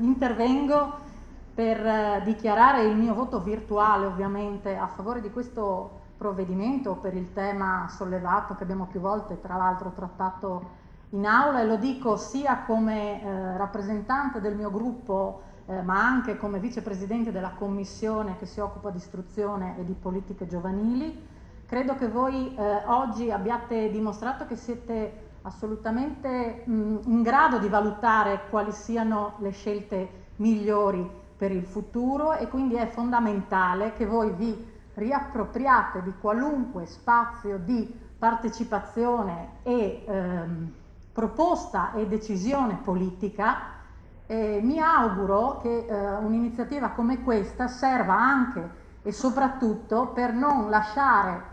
Intervengo per dichiarare il mio voto virtuale, ovviamente, a favore di questo provvedimento per il tema sollevato che abbiamo più volte, tra l'altro, trattato in aula, e lo dico sia come rappresentante del mio gruppo, ma anche come vicepresidente della commissione che si occupa di istruzione e di politiche giovanili. Credo che voi oggi abbiate dimostrato che siete assolutamente in grado di valutare quali siano le scelte migliori per il futuro, e quindi è fondamentale che voi vi riappropriate di qualunque spazio di partecipazione e proposta e decisione politica. Mi auguro che un'iniziativa come questa serva anche e soprattutto per non lasciare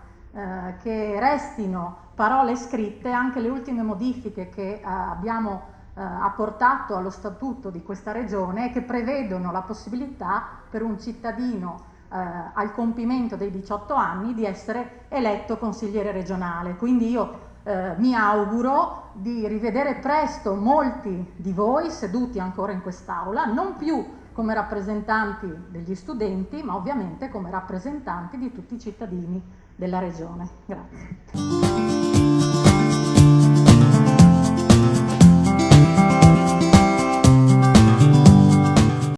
che restino parole scritte anche le ultime modifiche che abbiamo apportato allo statuto di questa regione, che prevedono la possibilità per un cittadino al compimento dei 18 anni di essere eletto consigliere regionale. Quindi io mi auguro di rivedere presto molti di voi seduti ancora in quest'aula, non più come rappresentanti degli studenti, ma ovviamente come rappresentanti di tutti i cittadini della regione. Grazie.